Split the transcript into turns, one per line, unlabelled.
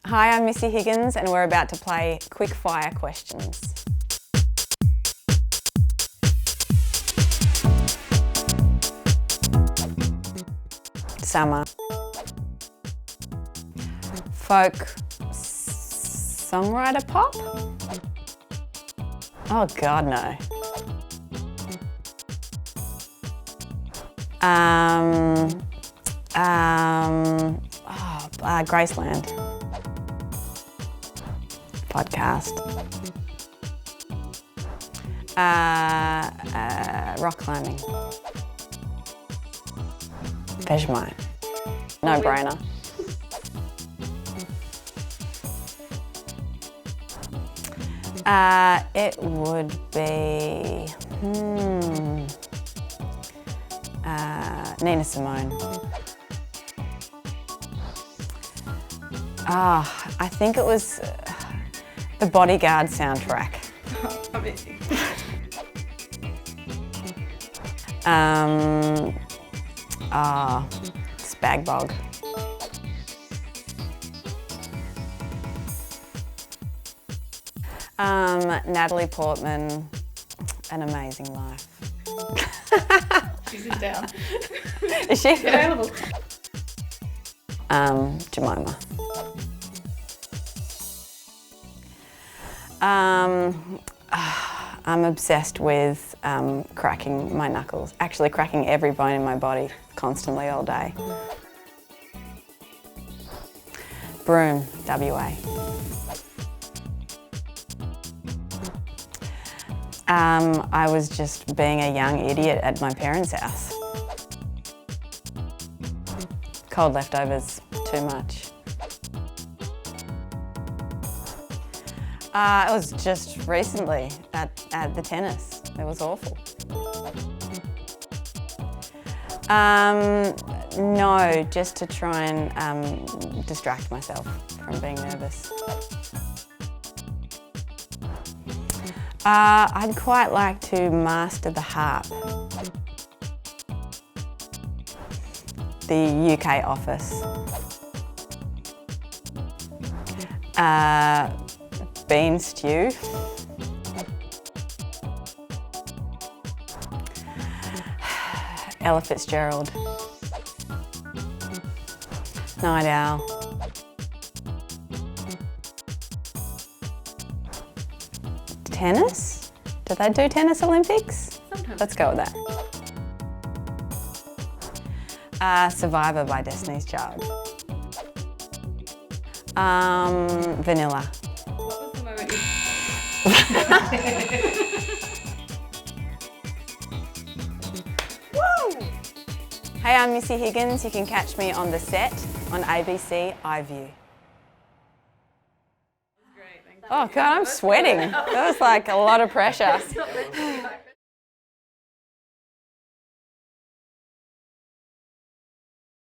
Hi, I'm Missy Higgins and we're about to play Quickfire Questions. Summer. Folk songwriter pop? Oh God, no. Graceland. Podcast. Rock climbing. Vegemite. No brainer. It would be Nina Simone. I think it was the Bodyguard soundtrack.
Amazing.
Spag bog. Natalie Portman, An Amazing Life.
She's in town.
Is she?
Available.
Jemima. I'm obsessed with cracking my knuckles, actually cracking every bone in my body, constantly all day. Broome, WA. I was just being a young idiot at my parents' house. Cold leftovers, too much. It was just recently at the tennis. It was awful. No, just to try and distract myself from being nervous. I'd quite like to master the harp. The UK office. Bean stew. Ella Fitzgerald. Night owl. Tennis? Do they do tennis Olympics?
Sometimes.
Let's go with that. Survivor by Destiny's Child. Vanilla.
What was the moment
Woo! Hey, I'm Missy Higgins. You can catch me on the set on ABC iView.
Great, thank you.
Oh God, I'm sweating. That was like a lot of pressure.